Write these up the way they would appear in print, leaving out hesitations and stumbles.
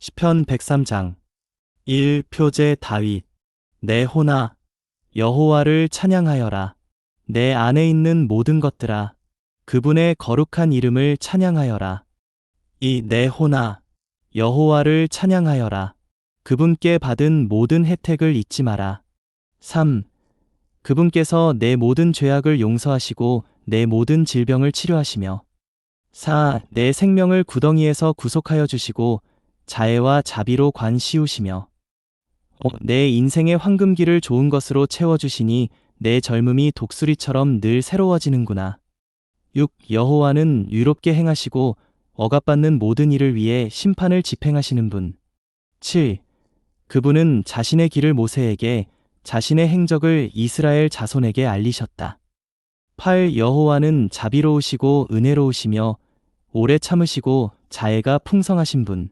시편 103장 1. 표제 다윗. 내 혼아 여호와를 찬양하여라. 내 안에 있는 모든 것들아 그분의 거룩한 이름을 찬양하여라. 2. 내 혼아 여호와를 찬양하여라. 그분께 받은 모든 혜택을 잊지 마라. 3. 그분께서 내 모든 죄악을 용서하시고 내 모든 질병을 치료하시며 4. 내 생명을 구덩이에서 구속하여 주시고 자애와 자비로 관 씌우시며 내 인생의 황금기를 좋은 것으로 채워주시니 내 젊음이 독수리처럼 늘 새로워지는구나. 6. 여호와는 유롭게 행하시고 억압받는 모든 일을 위해 심판을 집행하시는 분. 7. 그분은 자신의 길을 모세에게 자신의 행적을 이스라엘 자손에게 알리셨다. 8. 여호와는 자비로우시고 은혜로우시며 오래 참으시고 자애가 풍성하신 분.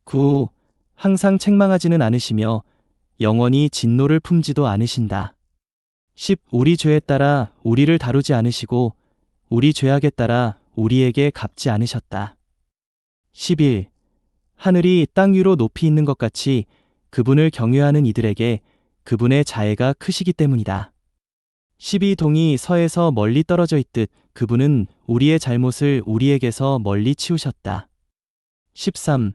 9. 항상 책망하지는 않으시며 영원히 진노를 품지도 않으신다. 10. 우리 죄에 따라 우리를 다루지 않으시고 우리 죄악에 따라 우리에게 갚지 않으셨다. 11. 하늘이 땅 위로 높이 있는 것 같이 그분을 경외하는 이들에게 그분의 자애가 크시기 때문이다. 12. 동이 서에서 멀리 떨어져 있듯 그분은 우리의 잘못을 우리에게서 멀리 치우셨다. 13.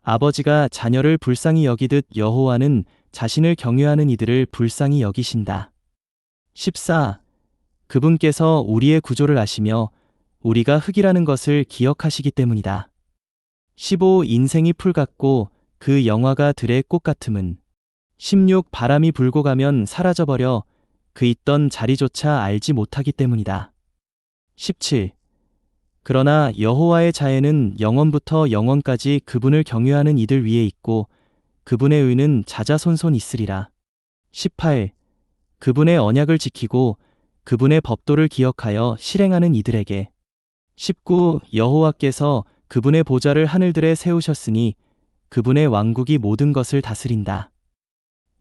아버지가 자녀를 불쌍히 여기듯 여호와는 자신을 경외하는 이들을 불쌍히 여기신다. 14. 그분께서 우리의 구조를 아시며 우리가 흙이라는 것을 기억하시기 때문이다. 15. 인생이 풀 같고 그 영화가 들의 꽃 같음은 16. 바람이 불고 가면 사라져버려 그 있던 자리조차 알지 못하기 때문이다. 17. 그러나 여호와의 자애는 영원부터 영원까지 그분을 경외하는 이들 위에 있고 그분의 의는 자자손손 있으리라. 18. 그분의 언약을 지키고 그분의 법도를 기억하여 실행하는 이들에게. 19. 여호와께서 그분의 보좌를 하늘들에 세우셨으니 그분의 왕국이 모든 것을 다스린다.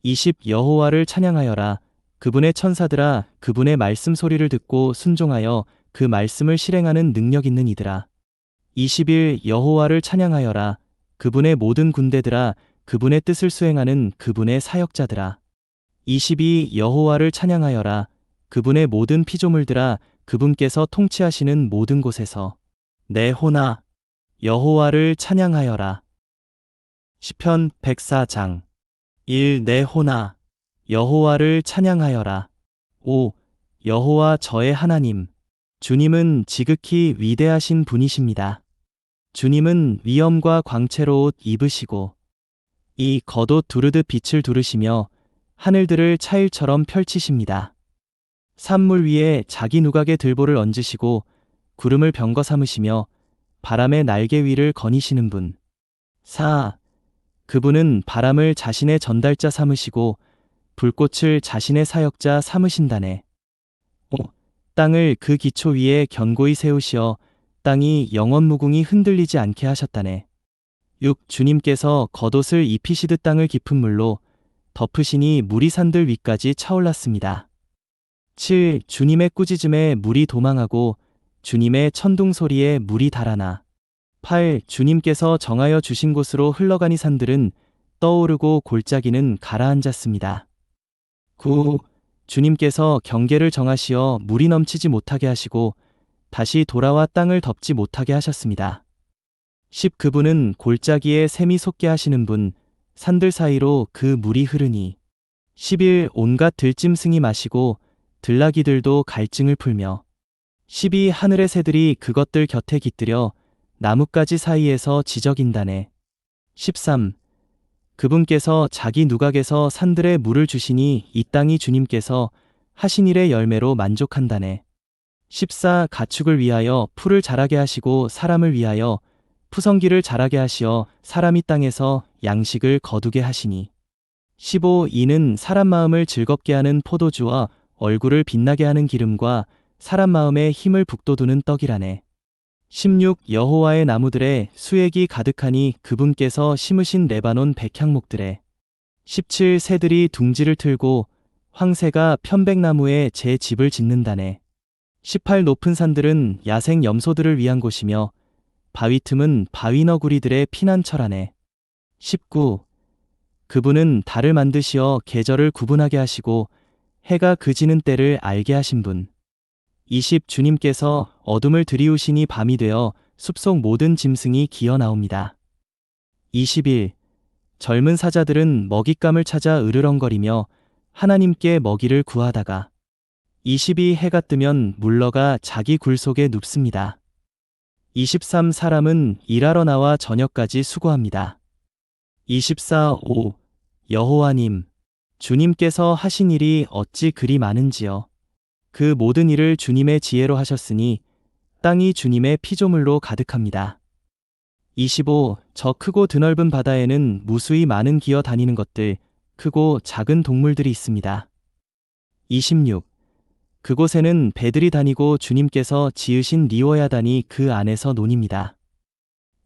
20. 여호와를 찬양하여라. 그분의 천사들아 그분의 말씀 소리를 듣고 순종하여 그 말씀을 실행하는 능력 있는 이들아. 21. 여호와를 찬양하여라. 그분의 모든 군대들아 그분의 뜻을 수행하는 그분의 사역자들아. 22. 여호와를 찬양하여라. 그분의 모든 피조물들아 그분께서 통치하시는 모든 곳에서. 내 혼아 여호와를 찬양하여라. 시편 104장 1. 내 혼아 여호와를 찬양하여라. 5. 여호와 저의 하나님. 주님은 지극히 위대하신 분이십니다. 주님은 위엄과 광채로 옷 입으시고 이 겉옷 두르듯 빛을 두르시며 하늘들을 차일처럼 펼치십니다. 산물 위에 자기 누각의 들보를 얹으시고 구름을 병거 삼으시며 바람의 날개 위를 거니시는 분. 4. 그분은 바람을 자신의 전달자 삼으시고 불꽃을 자신의 사역자 삼으신다네. 5. 땅을 그 기초 위에 견고히 세우시어 땅이 영원 무궁히 흔들리지 않게 하셨다네. 6. 주님께서 겉옷을 입히시듯 땅을 깊은 물로 덮으시니 물이 산들 위까지 차올랐습니다. 7. 주님의 꾸짖음에 물이 도망하고 주님의 천둥 소리에 물이 달아나. 8. 주님께서 정하여 주신 곳으로 흘러가니 산들은 떠오르고 골짜기는 가라앉았습니다. 9. 주님께서 경계를 정하시어 물이 넘치지 못하게 하시고 다시 돌아와 땅을 덮지 못하게 하셨습니다. 10. 그분은 골짜기에 샘이 솟게 하시는 분, 산들 사이로 그 물이 흐르니. 11. 온갖 들짐승이 마시고 들나귀들도 갈증을 풀며. 12. 하늘의 새들이 그것들 곁에 깃들여 나뭇가지 사이에서 지저긴다네. 13. 그분께서 자기 누각에서 산들에 물을 주시니 이 땅이 주님께서 하신 일의 열매로 만족한다네. 14. 가축을 위하여 풀을 자라게 하시고 사람을 위하여 푸성기를 자라게 하시어 사람이 땅에서 양식을 거두게 하시니. 15. 이는 사람 마음을 즐겁게 하는 포도주와 얼굴을 빛나게 하는 기름과 사람 마음에 힘을 북돋우는 떡이라네. 16. 여호와의 나무들에 수액이 가득하니 그분께서 심으신 레바논 백향목들에. 17. 새들이 둥지를 틀고 황새가 편백나무에 제 집을 짓는다네. 18. 높은 산들은 야생 염소들을 위한 곳이며 바위 틈은 바위너구리들의 피난처라네. 19. 그분은 달을 만드시어 계절을 구분하게 하시고 해가 그지는 때를 알게 하신 분. 20. 주님께서 어둠을 들이우시니 밤이 되어 숲속 모든 짐승이 기어 나옵니다. 21. 젊은 사자들은 먹잇감을 찾아 으르렁거리며 하나님께 먹이를 구하다가 22. 해가 뜨면 물러가 자기 굴 속에 눕습니다. 23. 사람은 일하러 나와 저녁까지 수고합니다. 24. 5. 여호와님, 주님께서 하신 일이 어찌 그리 많은지요. 그 모든 일을 주님의 지혜로 하셨으니 땅이 주님의 피조물로 가득합니다. 25. 저 크고 드넓은 바다에는 무수히 많은 기어 다니는 것들, 크고 작은 동물들이 있습니다. 26. 그곳에는 배들이 다니고 주님께서 지으신 리워야단이 그 안에서 논입니다.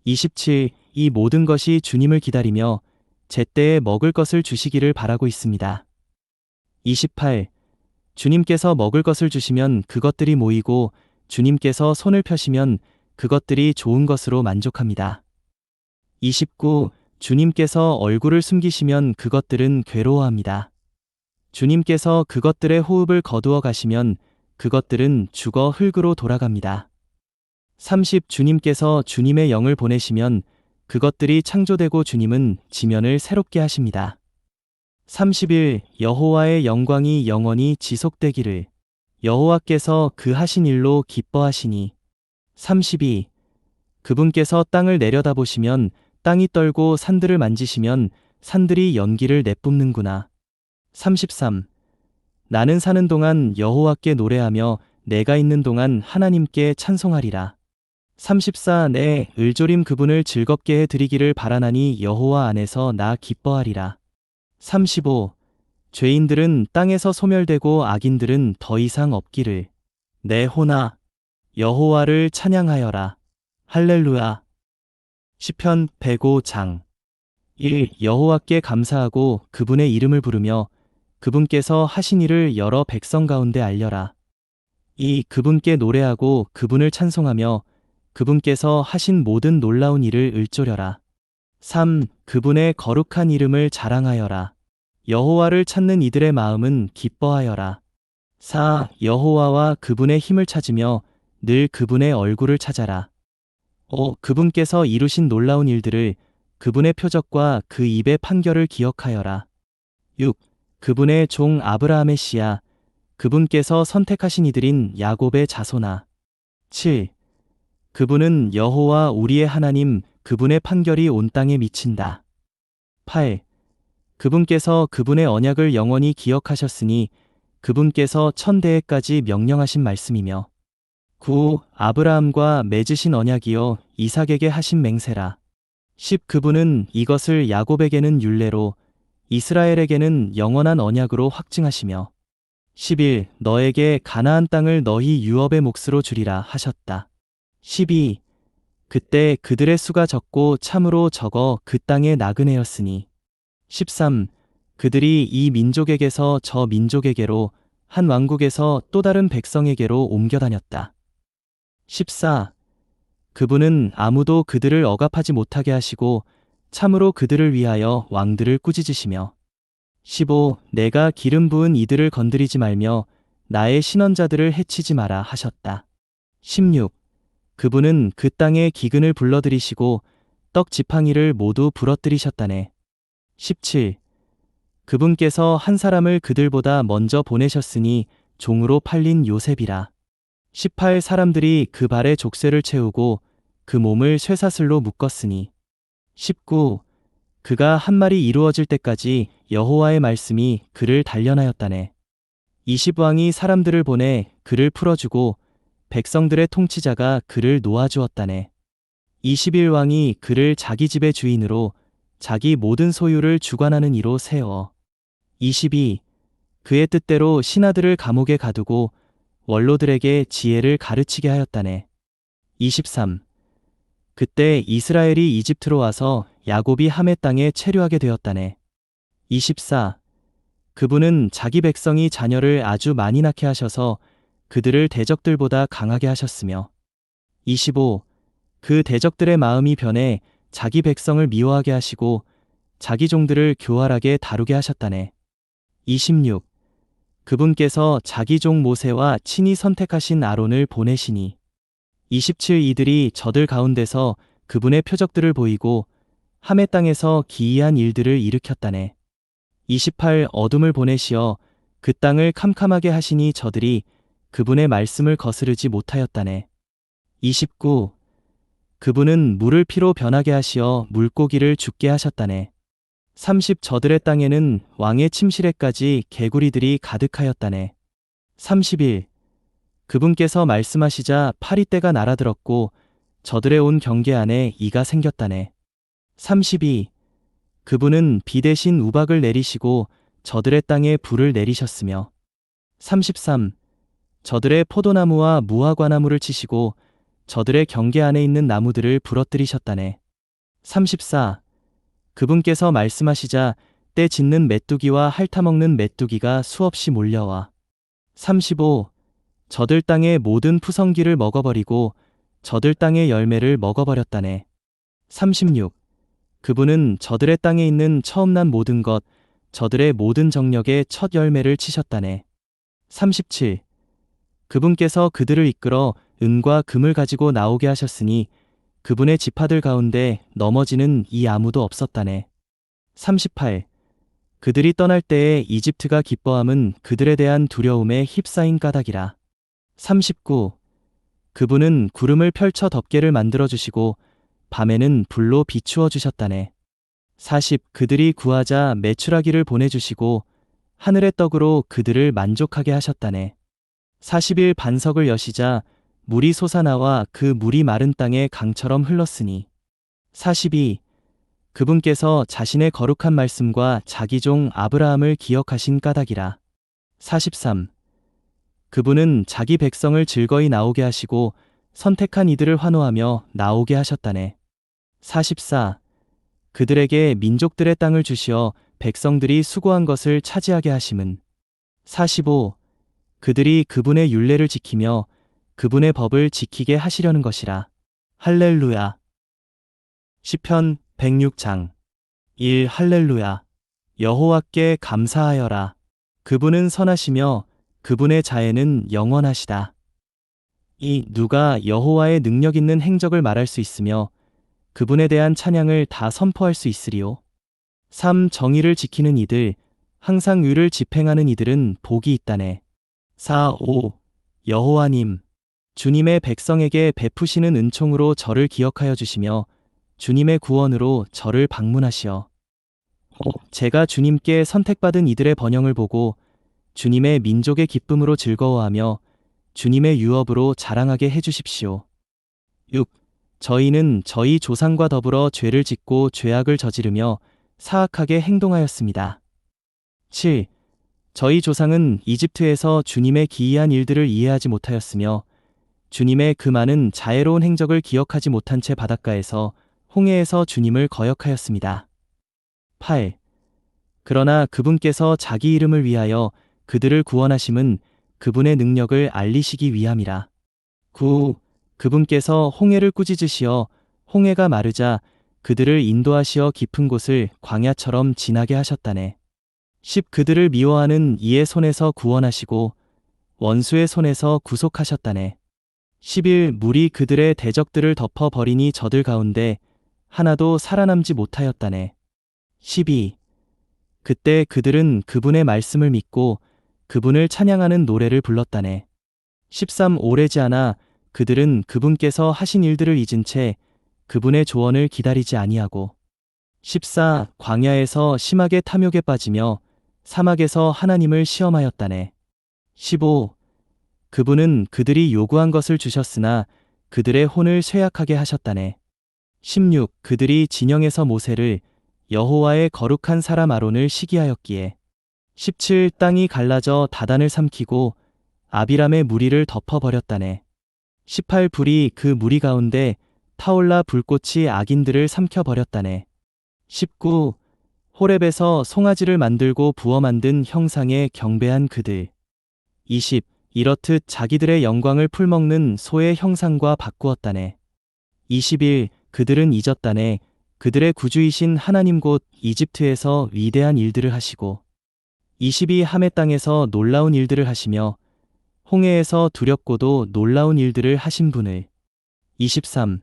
27. 이 모든 것이 주님을 기다리며 제때에 먹을 것을 주시기를 바라고 있습니다. 28. 주님께서 먹을 것을 주시면 그것들이 모이고 주님께서 손을 펴시면 그것들이 좋은 것으로 만족합니다. 29. 주님께서 얼굴을 숨기시면 그것들은 괴로워합니다. 주님께서 그것들의 호흡을 거두어 가시면 그것들은 죽어 흙으로 돌아갑니다. 30. 주님께서 주님의 영을 보내시면 그것들이 창조되고 주님은 지면을 새롭게 하십니다. 31. 여호와의 영광이 영원히 지속되기를. 여호와께서 그 하신 일로 기뻐하시니. 32. 그분께서 땅을 내려다보시면 땅이 떨고 산들을 만지시면 산들이 연기를 내뿜는구나. 33. 나는 사는 동안 여호와께 노래하며 내가 있는 동안 하나님께 찬송하리라. 34. 내 을조림 그분을 즐겁게 해 드리기를 바라나니 여호와 안에서 나 기뻐하리라. 35. 죄인들은 땅에서 소멸되고 악인들은 더 이상 없기를. 내 호나 여호와를 찬양하여라. 할렐루야. 시편 105장 1. 여호와께 감사하고 그분의 이름을 부르며 그분께서 하신 일을 여러 백성 가운데 알려라. 2. 그분께 노래하고 그분을 찬송하며 그분께서 하신 모든 놀라운 일을 읊조려라. 3. 그분의 거룩한 이름을 자랑하여라. 여호와를 찾는 이들의 마음은 기뻐하여라. 4. 여호와와 그분의 힘을 찾으며 늘 그분의 얼굴을 찾아라. 5. 그분께서 이루신 놀라운 일들을 그분의 표적과 그 입의 판결을 기억하여라. 6. 그분의 종 아브라함의 씨야 그분께서 선택하신 이들인 야곱의 자손아. 7. 그분은 여호와 우리의 하나님 그분의 판결이 온 땅에 미친다. 8. 그분께서 그분의 언약을 영원히 기억하셨으니 그분께서 천대에까지 명령하신 말씀이며 9. 아브라함과 맺으신 언약이여 이삭에게 하신 맹세라. 10. 그분은 이것을 야곱에게는 율례로 이스라엘에게는 영원한 언약으로 확증하시며 11. 너에게 가나안 땅을 너희 유업의 몫으로 주리라 하셨다. 12. 그때 그들의 수가 적고 참으로 적어 그 땅의 나그네였으니 13. 그들이 이 민족에게서 저 민족에게로 한 왕국에서 또 다른 백성에게로 옮겨 다녔다. 14. 그분은 아무도 그들을 억압하지 못하게 하시고 참으로 그들을 위하여 왕들을 꾸짖으시며 15. 내가 기름 부은 이들을 건드리지 말며 나의 신원자들을 해치지 마라 하셨다. 16. 그분은 그 땅에 기근을 불러들이시고 떡 지팡이를 모두 부러뜨리셨다네. 17. 그분께서 한 사람을 그들보다 먼저 보내셨으니 종으로 팔린 요셉이라. 18. 사람들이 그 발에 족쇄를 채우고 그 몸을 쇠사슬로 묶었으니 19. 그가 한 말이 이루어질 때까지 여호와의 말씀이 그를 단련하였다네. 20. 왕이 사람들을 보내 그를 풀어주고 백성들의 통치자가 그를 놓아주었다네. 21. 왕이 그를 자기 집의 주인으로 자기 모든 소유를 주관하는 이로 세워. 22. 그의 뜻대로 신하들을 감옥에 가두고 원로들에게 지혜를 가르치게 하였다네. 23. 그때 이스라엘이 이집트로 와서 야곱이 함의 땅에 체류하게 되었다네. 24. 그분은 자기 백성이 자녀를 아주 많이 낳게 하셔서 그들을 대적들보다 강하게 하셨으며 25. 그 대적들의 마음이 변해 자기 백성을 미워하게 하시고 자기 종들을 교활하게 다루게 하셨다네. 26. 그분께서 자기 종 모세와 친히 선택하신 아론을 보내시니 27. 이들이 저들 가운데서 그분의 표적들을 보이고 함의 땅에서 기이한 일들을 일으켰다네. 28. 어둠을 보내시어 그 땅을 캄캄하게 하시니 저들이 그분의 말씀을 거스르지 못하였다네. 29. 그분은 물을 피로 변하게 하시어 물고기를 죽게 하셨다네. 30. 저들의 땅에는 왕의 침실에까지 개구리들이 가득하였다네. 31. 그분께서 말씀하시자 파리떼가 날아들었고 저들의 온 경계 안에 이가 생겼다네. 32. 그분은 비 대신 우박을 내리시고 저들의 땅에 불을 내리셨으며 33. 저들의 포도나무와 무화과나무를 치시고 저들의 경계 안에 있는 나무들을 부러뜨리셨다네. 34. 그분께서 말씀하시자 때 짖는 메뚜기와 핥아먹는 메뚜기가 수없이 몰려와 35. 저들 땅의 모든 푸성기를 먹어버리고 저들 땅의 열매를 먹어버렸다네. 36. 그분은 저들의 땅에 있는 처음 난 모든 것, 저들의 모든 정력의 첫 열매를 치셨다네. 37. 그분께서 그들을 이끌어 은과 금을 가지고 나오게 하셨으니 그분의 지파들 가운데 넘어지는 이 아무도 없었다네. 38. 그들이 떠날 때에 이집트가 기뻐함은 그들에 대한 두려움에 휩싸인 까닭이라. 39. 그분은 구름을 펼쳐 덮개를 만들어 주시고 밤에는 불로 비추어 주셨다네. 40. 그들이 구하자 메추라기를 보내주시고 하늘의 떡으로 그들을 만족하게 하셨다네. 41. 반석을 여시자 물이 솟아나와 그 물이 마른 땅에 강처럼 흘렀으니 42. 그분께서 자신의 거룩한 말씀과 자기 종 아브라함을 기억하신 까닭이라. 43. 그분은 자기 백성을 즐거이 나오게 하시고 선택한 이들을 환호하며 나오게 하셨다네. 44. 그들에게 민족들의 땅을 주시어 백성들이 수고한 것을 차지하게 하심은 45. 그들이 그분의 율례를 지키며 그분의 법을 지키게 하시려는 것이라. 할렐루야. 시편 106장 1. 할렐루야. 여호와께 감사하여라. 그분은 선하시며 그분의 자애는 영원하시다. 2. 누가 여호와의 능력 있는 행적을 말할 수 있으며 그분에 대한 찬양을 다 선포할 수 있으리요. 3. 정의를 지키는 이들, 항상 의를 집행하는 이들은 복이 있다네. 4. 5. 여호와님, 주님의 백성에게 베푸시는 은총으로 저를 기억하여 주시며 주님의 구원으로 저를 방문하시어. 5. 제가 주님께 선택받은 이들의 번영을 보고 주님의 민족의 기쁨으로 즐거워하며 주님의 유업으로 자랑하게 해주십시오. 6. 저희는 저희 조상과 더불어 죄를 짓고 죄악을 저지르며 사악하게 행동하였습니다. 7. 저희 조상은 이집트에서 주님의 기이한 일들을 이해하지 못하였으며 주님의 그 많은 자애로운 행적을 기억하지 못한 채 바닷가에서 홍해에서 주님을 거역하였습니다. 8. 그러나 그분께서 자기 이름을 위하여 그들을 구원하심은 그분의 능력을 알리시기 위함이라. 9. 그분께서 홍해를 꾸짖으시어 홍해가 마르자 그들을 인도하시어 깊은 곳을 광야처럼 지나게 하셨다네. 10. 그들을 미워하는 이의 손에서 구원하시고 원수의 손에서 구속하셨다네. 11. 물이 그들의 대적들을 덮어 버리니 저들 가운데 하나도 살아남지 못하였다네. 12. 그때 그들은 그분의 말씀을 믿고 그분을 찬양하는 노래를 불렀다네. 13. 오래지 않아 그들은 그분께서 하신 일들을 잊은 채 그분의 조언을 기다리지 아니하고 14. 광야에서 심하게 탐욕에 빠지며 사막에서 하나님을 시험하였다네. 15. 그분은 그들이 요구한 것을 주셨으나 그들의 혼을 쇠약하게 하셨다네. 16. 그들이 진영에서 모세를 여호와의 거룩한 사람 아론을 시기하였기에 17. 땅이 갈라져 다단을 삼키고 아비람의 무리를 덮어버렸다네. 18. 불이 그 무리 가운데 타올라 불꽃이 악인들을 삼켜버렸다네. 19. 호렙에서 송아지를 만들고 부어 만든 형상에 경배한 그들. 20. 이렇듯 자기들의 영광을 풀먹는 소의 형상과 바꾸었다네. 21. 그들은 잊었다네. 그들의 구주이신 하나님 곧 이집트에서 위대한 일들을 하시고 22 함의 땅에서 놀라운 일들을 하시며 홍해에서 두렵고도 놀라운 일들을 하신 분을 23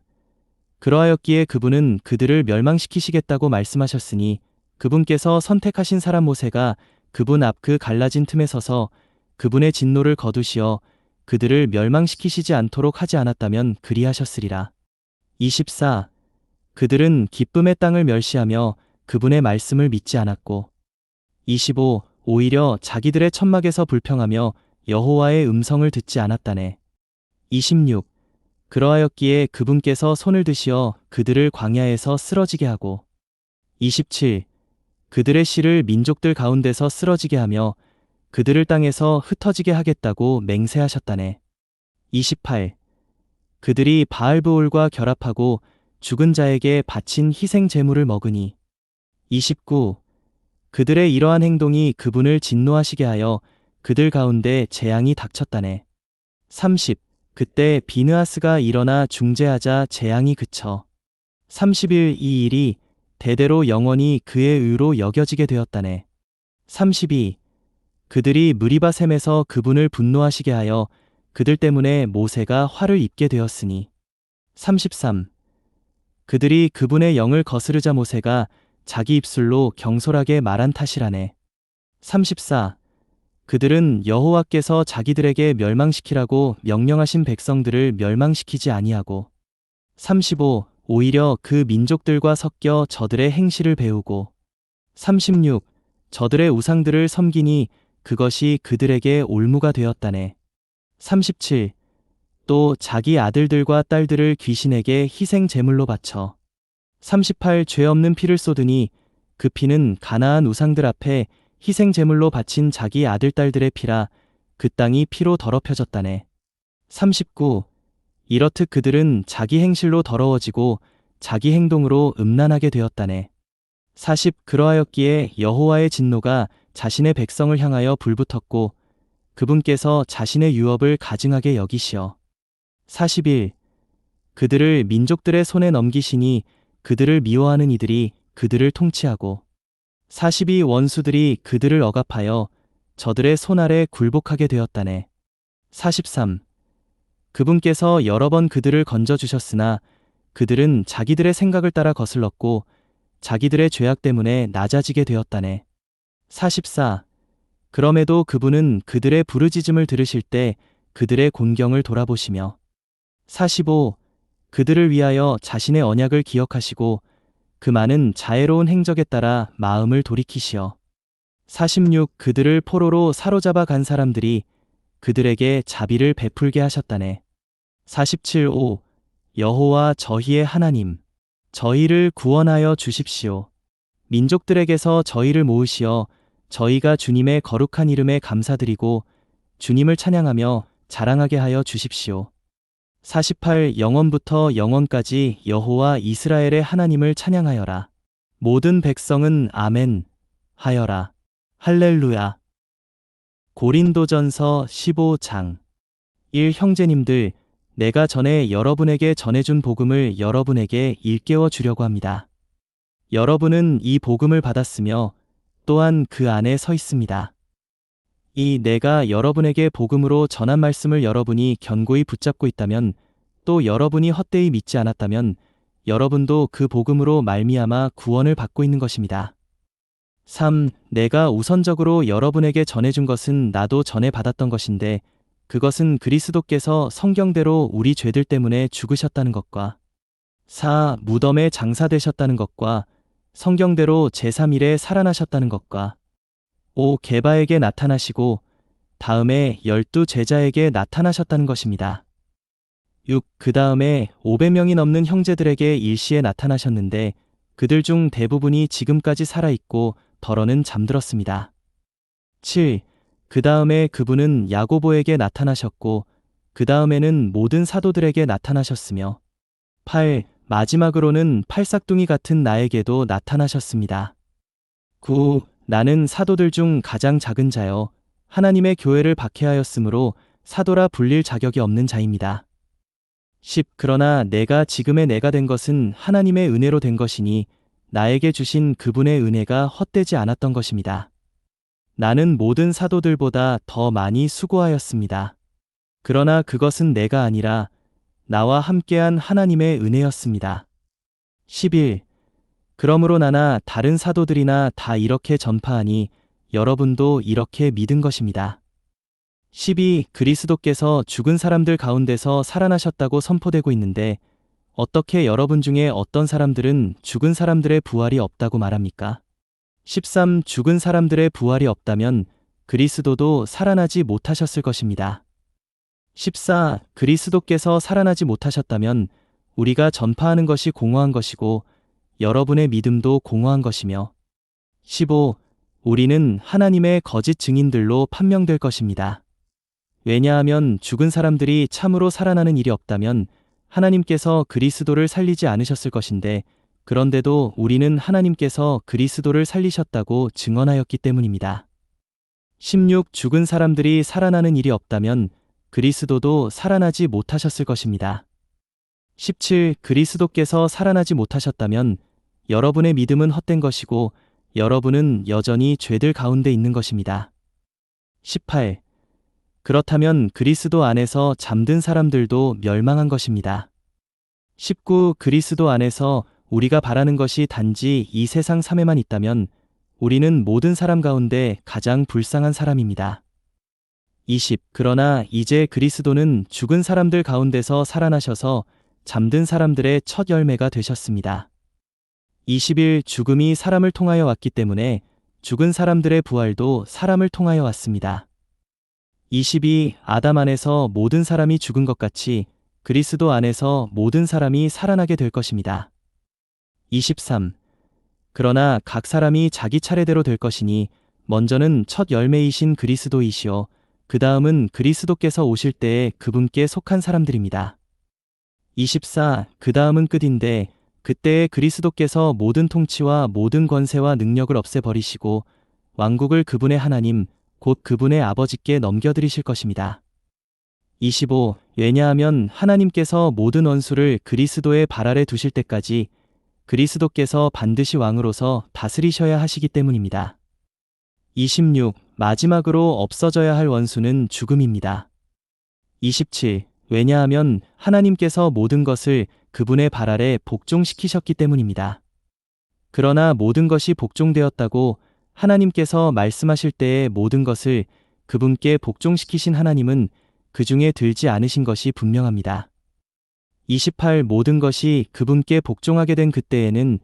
그러하였기에 그분은 그들을 멸망시키시겠다고 말씀하셨으니 그분께서 선택하신 사람 모세가 그분 앞 그 갈라진 틈에 서서 그분의 진노를 거두시어 그들을 멸망시키시지 않도록 하지 않았다면 그리하셨으리라. 24 그들은 기쁨의 땅을 멸시하며 그분의 말씀을 믿지 않았고 25 오히려 자기들의 천막에서 불평하며 여호와의 음성을 듣지 않았다네. 26 그러하였기에 그분께서 손을 드시어 그들을 광야에서 쓰러지게 하고 27 그들의 씨를 민족들 가운데서 쓰러지게 하며 그들을 땅에서 흩어지게 하겠다고 맹세하셨다네. 28 그들이 바알브올과 결합하고 죽은 자에게 바친 희생 제물을 먹으니 29 그들의 이러한 행동이 그분을 진노하시게 하여 그들 가운데 재앙이 닥쳤다네. 30 그때 비느하스가 일어나 중재하자 재앙이 그쳐 31 이 일이 대대로 영원히 그의 의로 여겨지게 되었다네. 32 그들이 무리바 샘에서 그분을 분노하시게 하여 그들 때문에 모세가 화를 입게 되었으니 33 그들이 그분의 영을 거스르자 모세가 자기 입술로 경솔하게 말한 탓이라네. 34 그들은 여호와께서 자기들에게 멸망시키라고 명령하신 백성들을 멸망시키지 아니하고 35 오히려 그 민족들과 섞여 저들의 행실을 배우고 36 저들의 우상들을 섬기니 그것이 그들에게 올무가 되었다네. 37 또 자기 아들들과 딸들을 귀신에게 희생 제물로 바쳐 38 죄 없는 피를 쏟으니 그 피는 가나안 우상들 앞에 희생 제물로 바친 자기 아들 딸들의 피라 그 땅이 피로 더럽혀졌다네. 39 이렇듯 그들은 자기 행실로 더러워지고 자기 행동으로 음란하게 되었다네. 40 그러하였기에 여호와의 진노가 자신의 백성을 향하여 불붙었고 그분께서 자신의 유업을 가증하게 여기시어 41 그들을 민족들의 손에 넘기시니 그들을 미워하는 이들이 그들을 통치하고 42 원수들이 그들을 억압하여 저들의 손 아래 굴복하게 되었다네. 43 그분께서 여러 번 그들을 건져주셨으나 그들은 자기들의 생각을 따라 거슬렀고 자기들의 죄악 때문에 낮아지게 되었다네. 44 그럼에도 그분은 그들의 부르짖음을 들으실 때 그들의 곤경을 돌아보시며 45 그들을 위하여 자신의 언약을 기억하시고 그 많은 자애로운 행적에 따라 마음을 돌이키시어 46 그들을 포로로 사로잡아 간 사람들이 그들에게 자비를 베풀게 하셨다네. 47 5 여호와 저희의 하나님 저희를 구원하여 주십시오. 민족들에게서 저희를 모으시어 저희가 주님의 거룩한 이름에 감사드리고 주님을 찬양하며 자랑하게 하여 주십시오. 48 영원부터 영원까지 여호와 이스라엘의 하나님을 찬양하여라. 모든 백성은 아멘 하여라. 할렐루야. 고린도전서 15장 1 형제님들 내가 전에 여러분에게 전해준 복음을 여러분에게 일깨워 주려고 합니다. 여러분은 이 복음을 받았으며 또한 그 안에 서 있습니다. 이 내가 여러분에게 복음으로 전한 말씀을 여러분이 견고히 붙잡고 있다면 또 여러분이 헛되이 믿지 않았다면 여러분도 그 복음으로 말미암아 구원을 받고 있는 것입니다. 3. 내가 우선적으로 여러분에게 전해준 것은 나도 전해 받았던 것인데 그것은 그리스도께서 성경대로 우리 죄들 때문에 죽으셨다는 것과 4. 무덤에 장사되셨다는 것과 성경대로 제3일에 살아나셨다는 것과 5. 게바에게 나타나시고 다음에 12 제자에게 나타나셨다는 것입니다. 6. 그 다음에 500명이 넘는 형제들에게 일시에 나타나셨는데 그들 중 대부분이 지금까지 살아있고 더러는 잠들었습니다. 7. 그 다음에 그분은 야고보에게 나타나셨고 그 다음에는 모든 사도들에게 나타나셨으며 8. 마지막으로는 팔싹둥이 같은 나에게도 나타나셨습니다. 9. 나는 사도들 중 가장 작은 자여 하나님의 교회를 박해하였으므로 사도라 불릴 자격이 없는 자입니다. 10. 그러나 내가 지금의 내가 된 것은 하나님의 은혜로 된 것이니 나에게 주신 그분의 은혜가 헛되지 않았던 것입니다. 나는 모든 사도들보다 더 많이 수고하였습니다. 그러나 그것은 내가 아니라 나와 함께한 하나님의 은혜였습니다. 11. 그러므로 나나 다른 사도들이나 다 이렇게 전파하니 여러분도 이렇게 믿은 것입니다. 12. 그리스도께서 죽은 사람들 가운데서 살아나셨다고 선포되고 있는데 어떻게 여러분 중에 어떤 사람들은 죽은 사람들의 부활이 없다고 말합니까? 13. 죽은 사람들의 부활이 없다면 그리스도도 살아나지 못하셨을 것입니다. 14. 그리스도께서 살아나지 못하셨다면 우리가 전파하는 것이 공허한 것이고 여러분의 믿음도 공허한 것이며 15. 우리는 하나님의 거짓 증인들로 판명될 것입니다. 왜냐하면 죽은 사람들이 참으로 살아나는 일이 없다면 하나님께서 그리스도를 살리지 않으셨을 것인데 그런데도 우리는 하나님께서 그리스도를 살리셨다고 증언하였기 때문입니다. 16. 죽은 사람들이 살아나는 일이 없다면 그리스도도 살아나지 못하셨을 것입니다. 17. 그리스도께서 살아나지 못하셨다면 여러분의 믿음은 헛된 것이고 여러분은 여전히 죄들 가운데 있는 것입니다. 18. 그렇다면 그리스도 안에서 잠든 사람들도 멸망한 것입니다. 19. 그리스도 안에서 우리가 바라는 것이 단지 이 세상 삶에만 있다면 우리는 모든 사람 가운데 가장 불쌍한 사람입니다. 20. 그러나 이제 그리스도는 죽은 사람들 가운데서 살아나셔서 잠든 사람들의 첫 열매가 되셨습니다. 21. 죽음이 사람을 통하여 왔기 때문에 죽은 사람들의 부활도 사람을 통하여 왔습니다. 22. 아담 안에서 모든 사람이 죽은 것 같이 그리스도 안에서 모든 사람이 살아나게 될 것입니다. 23. 그러나 각 사람이 자기 차례대로 될 것이니 먼저는 첫 열매이신 그리스도이시요 그 다음은 그리스도께서 오실 때에 그분께 속한 사람들입니다. 24. 그 다음은 끝인데 그때에 그리스도께서 모든 통치와 모든 권세와 능력을 없애버리시고 왕국을 그분의 하나님 곧 그분의 아버지께 넘겨드리실 것입니다. 25. 왜냐하면 하나님께서 모든 원수를 그리스도의 발 아래 두실 때까지 그리스도께서 반드시 왕으로서 다스리셔야 하시기 때문입니다. 26. 마지막으로 없어져야 할 원수는 죽음입니다. 27. 왜냐하면 하나님께서 모든 것을 그분의 발 아래 복종시키셨기 때문입니다. 그러나 모든 것이 복종되었다고 하나님께서 말씀하실 때에 모든 것을 그분께 복종시키신 하나님은 그 중에 들지 않으신 것이 분명합니다. 28. 모든 것이 그분께 복종하게 된 그때에는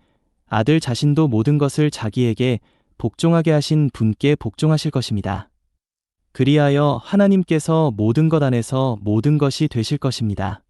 아들 자신도 모든 것을 자기에게 복종하게 하신 분께 복종하실 것입니다. 그리하여 하나님께서 모든 것 안에서 모든 것이 되실 것입니다.